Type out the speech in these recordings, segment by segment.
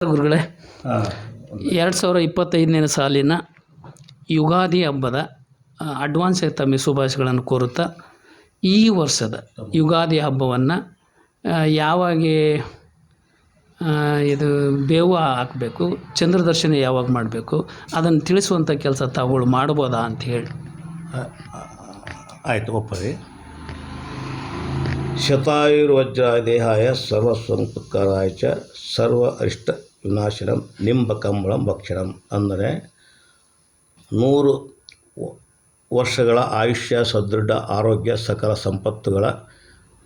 ಗುರುಗಳೇ, 2025ನೇ ಸಾಲಿನ ಯುಗಾದಿ ಹಬ್ಬದ ಅಡ್ವಾನ್ಸ್ ತಮ್ಮ ಶುಭಾಶಯಗಳನ್ನು ಕೋರುತ್ತಾ, ಈ ವರ್ಷದ ಯುಗಾದಿ ಹಬ್ಬವನ್ನು ಯಾವಾಗ ಇದು ಬೇವು ಹಾಕಬೇಕು, ಚಂದ್ರದರ್ಶನ ಯಾವಾಗ ಮಾಡಬೇಕು, ಅದನ್ನು ತಿಳಿಸುವಂಥ ಕೆಲಸ ತಾವುಗಳು ಮಾಡ್ಬೋದಾ ಅಂತ ಹೇಳಿ. ಆಯಿತು, ಒಪ್ಪರಿ. ಶತಾಯುರ್ವಜ್ರಾದೇಹಾಯ ಸರ್ವಸಂಪತ್ಕಾರಾಯ ಚ ಸರ್ವ ಅರಿಷ್ಟ ವಿನಾಶನಂ ನಿಂಬಕಂಬಳಂ ಭಕ್ಷಣಂ. ಅಂದರೆ 100 ವರ್ಷಗಳ ಆಯುಷ್ಯ, ಸದೃಢ ಆರೋಗ್ಯ, ಸಕಲ ಸಂಪತ್ತುಗಳ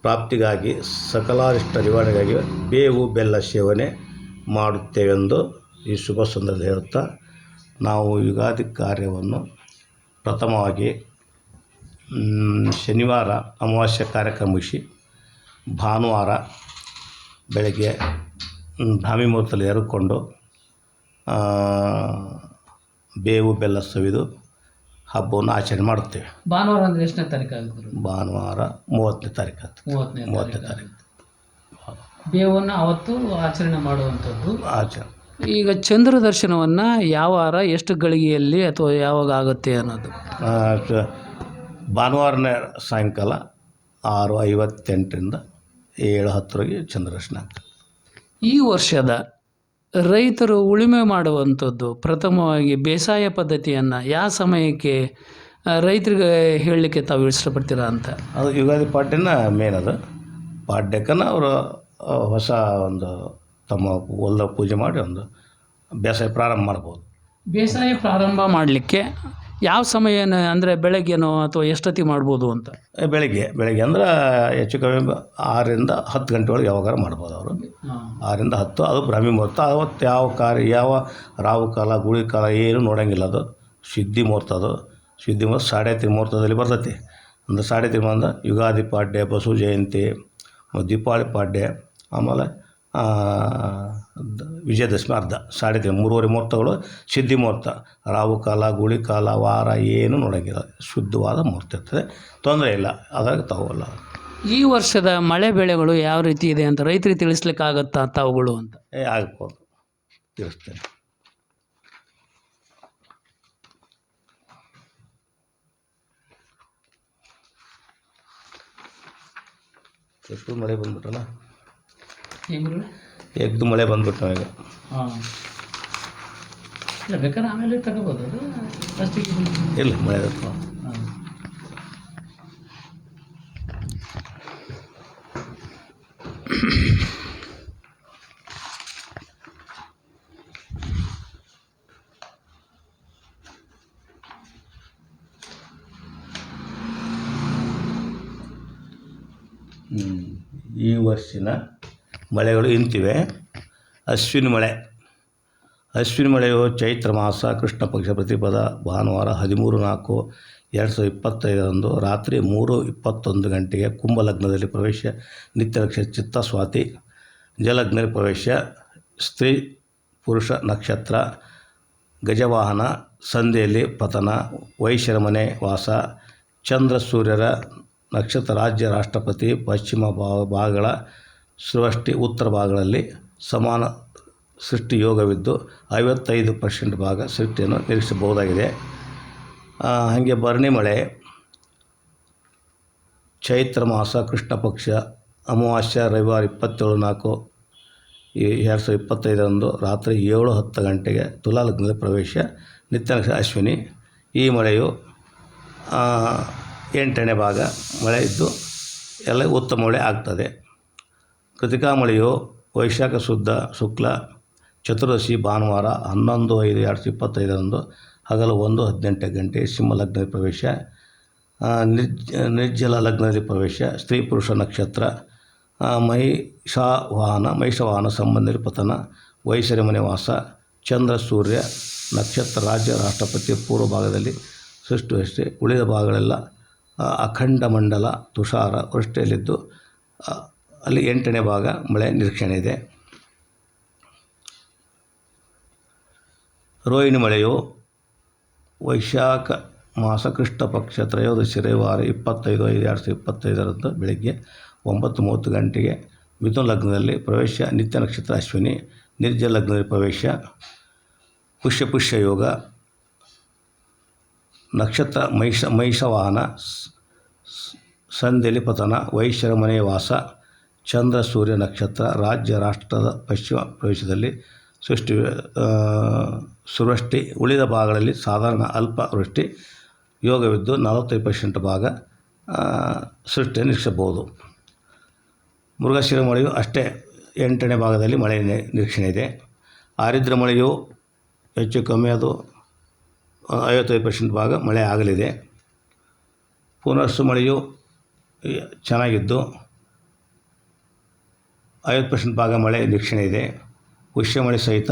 ಪ್ರಾಪ್ತಿಗಾಗಿ, ಸಕಲಾರಿಷ್ಟ ನಿವಾರಣೆಗಾಗಿ ಬೇವು ಬೆಲ್ಲ ಸೇವನೆ ಮಾಡುತ್ತೇವೆಂದು ಈ ಶುಭ ಸಂದರ್ಭದಲ್ಲಿ ಹೇಳುತ್ತಾ, ನಾವು ಯುಗಾದಿ ಕಾರ್ಯವನ್ನು ಪ್ರಥಮವಾಗಿ ಶನಿವಾರ ಅಮಾವಾಸ್ಯೆ ಕಾರ್ಯಕ್ರಮ ಮುಗಿಸಿ ಭಾನುವಾರ ಬೆಳಗ್ಗೆ ಬ್ರಾಹ್ಮಿ ಮುಹೂರ್ತದಲ್ಲಿ ಎರ್ಕೊಂಡು ಬೇವು ಬೆಲ್ಲ ಸವಿದು ಹಬ್ಬವನ್ನು ಆಚರಣೆ ಮಾಡುತ್ತೇವೆ. ಭಾನುವಾರ ಅಂದರೆ ಎಷ್ಟನೇ ತಾರೀಕು ಆಗುತ್ತೆ? ಭಾನುವಾರ 30ನೇ ತಾರೀಕು ಆಗುತ್ತೆ. 30ನೇ ತಾರೀಕು ಬೇವನ್ನು ಅವತ್ತು ಆಚರಣೆ ಮಾಡುವಂಥದ್ದು ಆಚರಣೆ. ಈಗ ಚಂದ್ರ ದರ್ಶನವನ್ನು ಯಾವ ವಾರ, ಎಷ್ಟು ಗಳಿಗೆಯಲ್ಲಿ ಅಥವಾ ಯಾವಾಗ ಆಗುತ್ತೆ ಅನ್ನೋದು? ಭಾನುವಾರನೇ ಸಾಯಂಕಾಲ 6:58ರಿಂದ 7:10 ಚಂದ್ರದರ್ಶನ ಆಗ್ತದೆ. ಈ ವರ್ಷದ ರೈತರು ಉಳುಮೆ ಮಾಡುವಂಥದ್ದು ಪ್ರಥಮವಾಗಿ ಬೇಸಾಯ ಪದ್ಧತಿಯನ್ನು ಯಾವ ಸಮಯಕ್ಕೆ ರೈತರಿಗೆ ಹೇಳಲಿಕ್ಕೆ ತಾವು ಇಷ್ಟಪಡ್ತೀರಾ ಅಂತ? ಅದು ಯುಗಾದಿ ಪಾಡ್ಯನ ಮೇನ್. ಅದು ಪಾಡ್ಯಕ್ಕನ ಅವರು ಹೊಸ ಒಂದು ತಮ್ಮ ಹೊಲದ ಪೂಜೆ ಮಾಡಿ ಒಂದು ಬೇಸಾಯ ಪ್ರಾರಂಭ ಮಾಡ್ಬೋದು. ಬೇಸಾಯ ಪ್ರಾರಂಭ ಮಾಡಲಿಕ್ಕೆ ಯಾವ ಸಮಯನ, ಅಂದರೆ ಬೆಳಗ್ಗೆನೋ ಅಥವಾ ಎಷ್ಟೊತ್ತಿಗೆ ಮಾಡ್ಬೋದು ಅಂತ? ಬೆಳಗ್ಗೆ ಅಂದ್ರೆ ಹೆಚ್ಚು ಕಮ್ಮಿ 6ರಿಂದ 10 ಗಂಟೆ ಒಳಗೆ ಯಾವಾಗಾರ ಮಾಡ್ಬೋದು ಅವರು. 6ರಿಂದ 10 ಅದು ಬ್ರಾಹ್ಮಿ ಮುಹೂರ್ತ. ಅವತ್ತು ಯಾವ ಕಾರ್ಯ, ಯಾವ ರಾವು ಕಾಲ ಗುಳಿ ಕಾಲ ಏನು ನೋಡೋಂಗಿಲ್ಲ. ಅದು ಸಿದ್ಧಿ ಮುಹೂರ್ತ. ಅದು ಸಿದ್ಧಿ ಮುಹೂರ್ತ 3:30 ಮುಹೂರ್ತದಲ್ಲಿ ಬರ್ತೈತಿ. ಅಂದರೆ 3:30 ಅಂದ್ರೆ ಯುಗಾದಿ ಪಾಡ್ಯ, ಬಸವ ಜಯಂತಿ, ದೀಪಾವಳಿ ಪಾಡ್ಯ, ಆಮೇಲೆ ವಿಜಯದಶಮಿ ಅರ್ಧ 3:30 3:30 ಮುಹೂರ್ತಗಳು ಸಿದ್ಧಿ ಮುಹೂರ್ತ. ರಾವು ಕಾಲ ಗುಳಿ ಕಾಲ ವಾರ ಏನು ನೋಡೋಂಗಿಲ್ಲ. ಶುದ್ಧವಾದ ಮುಹೂರ್ತ ಇರ್ತದೆ, ತೊಂದರೆ ಇಲ್ಲ. ಅದಾಗ ತಾವಲ್ಲ ಈ ವರ್ಷದ ಮಳೆ ಬೆಳೆಗಳು ಯಾವ ರೀತಿ ಇದೆ ಅಂತ ರೈತರಿಗೆ ತಿಳಿಸ್ಲಿಕ್ಕಾಗತ್ತಾ ತಾವುಗಳು ಅಂತ? ಆಗ್ಬೋದು, ತಿಳಿಸ್ತೇನೆ. ಎಷ್ಟು ಮಳೆ ಬಂದ್ಬಿಟ್ಟಲ್ಲ, ಎಗ್ದು ಮಳೆ ಬಂದ್ಬಿಟ್ಟು ನಾವೀಗ. ಬೇಕಾದ್ರೆ ಆಮೇಲೆ ತಗೋಬೋದು. ಇಲ್ಲ, ಮಳೆ ಇರುತ್ತೆ. ಈ ವರ್ಷಿನ ಮಳೆಗಳು ಇಂತಿವೆ. ಅಶ್ವಿನಿ ಮಳೆಯು ಚೈತ್ರ ಮಾಸ ಕೃಷ್ಣ ಪಕ್ಷ ಪ್ರತಿಪದ ಭಾನುವಾರ 13/4/2025 ರಾತ್ರಿ 3:21 ಗಂಟೆಗೆ ಕುಂಭಲಗ್ನದಲ್ಲಿ ಪ್ರವೇಶ, ನಿತ್ಯ ನಕ್ಷತ್ರ ಚಿತ್ತ ಸ್ವಾತಿ, ಜಲಗ್ನಲ್ಲಿ ಪ್ರವೇಶ, ಸ್ತ್ರೀ ಪುರುಷ ನಕ್ಷತ್ರ, ಗಜವಾಹನ, ಸಂಧ್ಯೆಯಲ್ಲಿ ಪತನ, ವೈಶ್ಯರ ಮನೆ ವಾಸ, ಚಂದ್ರ ಸೂರ್ಯರ ನಕ್ಷತ್ರ, ರಾಜ್ಯ ರಾಷ್ಟ್ರಪತಿ, ಪಶ್ಚಿಮ ಭಾಗಗಳ ಸೃಷ್ಟಿ, ಉತ್ತರ ಭಾಗಗಳಲ್ಲಿ ಸಮಾನ ಸೃಷ್ಟಿ ಯೋಗವಿದ್ದು 55% ಭಾಗ ಸೃಷ್ಟಿಯನ್ನು ನಿರೀಕ್ಷಿಸಬಹುದಾಗಿದೆ. ಹಾಗೆ ಭರಣಿ ಮಳೆ ಚೈತ್ರ ಮಾಸ ಕೃಷ್ಣ ಪಕ್ಷ ಅಮಾವಾಸ್ಯ ರವಿವಾರ 27/4/2025 ರಾತ್ರಿ 7:10 ಗಂಟೆಗೆ ತುಲಾ ಲಗ್ನದಲ್ಲಿ ಪ್ರವೇಶ, ನಿತ್ಯ ನಕ್ಷತ್ರ ಅಶ್ವಿನಿ. ಈ ಮಳೆಯು 8ನೇ ಭಾಗ ಮಳೆ ಇದ್ದು ಎಲ್ಲ ಉತ್ತಮ ಮಳೆ ಆಗ್ತದೆ. ಕೃತಿಕಾ ಮಳೆಯು ವೈಶಾಖ ಶುದ್ಧ ಶುಕ್ಲ ಚತುರ್ದಶಿ ಭಾನುವಾರ 11/5/2025 ಹಗಲು 1:18 ಗಂಟೆ ಸಿಂಹ ಲಗ್ನದಲ್ಲಿ ಪ್ರವೇಶ, ನಿರ್ಜಲ ಲಗ್ನದಲ್ಲಿ ಪ್ರವೇಶ, ಸ್ತ್ರೀ ಪುರುಷ ನಕ್ಷತ್ರ, ಮಹಿಷವಾಹನ ಸಂಬಂಧದಲ್ಲಿ ಪತನ, ವೈಶ್ಯರ ಮನೆ ವಾಸ, ಚಂದ್ರ ಸೂರ್ಯ ನಕ್ಷತ್ರ, ರಾಜ್ಯ ರಾಷ್ಟ್ರಪತಿ, ಪೂರ್ವ ಭಾಗದಲ್ಲಿ ಸೃಷ್ಟಿ, ಉಳಿದ ಭಾಗಗಳೆಲ್ಲ ಅಖಂಡ ಮಂಡಲ ತುಷಾರ ವೃಷ್ಟಿಯಲ್ಲಿದ್ದು ಅಲ್ಲಿ 8ನೇ ಭಾಗ ಮಳೆ ನಿರೀಕ್ಷಣೆ ಇದೆ. ರೋಹಿಣಿ ಮಳೆಯು ವೈಶಾಖ ಮಾಸ ಕೃಷ್ಣ ಪಕ್ಷ ತ್ರಯೋದಶಿ ರವಿವಾರ 25/5/2025 ಬೆಳಗ್ಗೆ 9:30 ಗಂಟೆಗೆ ಮಿಥುನ ಲಗ್ನದಲ್ಲಿ ಪ್ರವೇಶ, ನಿತ್ಯ ನಕ್ಷತ್ರ ಅಶ್ವಿನಿ, ನಿರ್ಜಲಗ್ನಿ ಪ್ರವೇಶ, ಪುಷ್ಯ ಯೋಗ, ನಕ್ಷತ್ರ ಮಹಿಷವಾಹನ, ಸಂಧ್ಯಲಿ ಪತನ, ವೈಶ್ಯರ ಮನೆಯ ವಾಸ, ಚಂದ್ರ ಸೂರ್ಯ ನಕ್ಷತ್ರ, ರಾಜ್ಯ ರಾಷ್ಟ್ರದ ಪಶ್ಚಿಮ ಪ್ರವೇಶದಲ್ಲಿ ಸುವೃಷ್ಟಿ, ಉಳಿದ ಭಾಗಗಳಲ್ಲಿ ಸಾಧಾರಣ ಅಲ್ಪ ವೃಷ್ಟಿ ಯೋಗವಿದ್ದು 45% ಭಾಗ ಸೃಷ್ಟಿಯನ್ನು ನಿರೀಕ್ಷಿಸಬಹುದು. ಮೃಗಶಿರ ಮಳೆಯು ಅಷ್ಟೇ 8ನೇ ಭಾಗದಲ್ಲಿ ಮಳೆ ನಿರೀಕ್ಷಣೆ ಇದೆ. ಆರಿದ್ರ ಮಳೆಯು ಹೆಚ್ಚು ಕಮ್ಮಿ ಅದು 55% ಭಾಗ ಮಳೆ ಆಗಲಿದೆ. ಪುನರ್ಸು ಮಳೆಯು ಚೆನ್ನಾಗಿದ್ದು 50% ಭಾಗ ಮಳೆ ನಿರೀಕ್ಷಣೆ ಇದೆ. ಪುಷ್ಯ ಮಳೆ ಸಹಿತ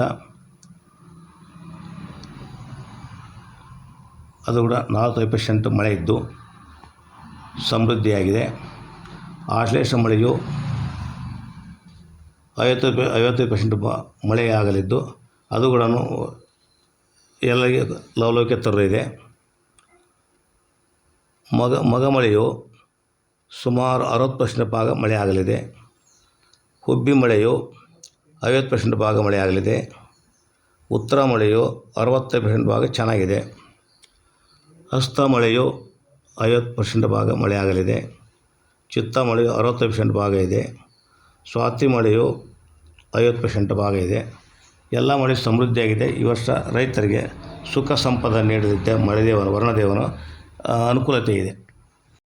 ಅದು ಕೂಡ 45% ಮಳೆ ಇದ್ದು ಸಮೃದ್ಧಿಯಾಗಿದೆ. ಆಶ್ಲೇಷ ಮಳೆಯು 55% ಮಳೆಯಾಗಲಿದ್ದು ಅದು ಕೂಡ ಎಲ್ಲರಿಗೆ ಲವಲವಿಕೆ ತರಲಿದೆ. ಮಗ ಮಳೆಯು ಸುಮಾರು 60% ಭಾಗ ಮಳೆ ಆಗಲಿದೆ. ಹುಬ್ಬಿ ಮಳೆಯು 50% ಭಾಗ ಮಳೆ ಆಗಲಿದೆ. ಉತ್ತರ ಮಳೆಯು 65% ಭಾಗ ಚೆನ್ನಾಗಿದೆ. ಹಸ್ತ ಮಳೆಯು 50% ಭಾಗ ಮಳೆ ಆಗಲಿದೆ. ಚಿತ್ತ ಮಳೆಯು 65% ಭಾಗ ಇದೆ. ಸ್ವಾತಿ ಮಳೆಯು 50% ಭಾಗ ಇದೆ. ಎಲ್ಲ ಮಳೆ ಸಮೃದ್ಧಿಯಾಗಿದೆ. ಈ ವರ್ಷ ರೈತರಿಗೆ ಸುಖ ಸಂಪದ ನೀಡಲಿದ್ದ ಮಳೆದೇವನು ವರ್ಣದೇವನು ಅನುಕೂಲತೆ ಇದೆ.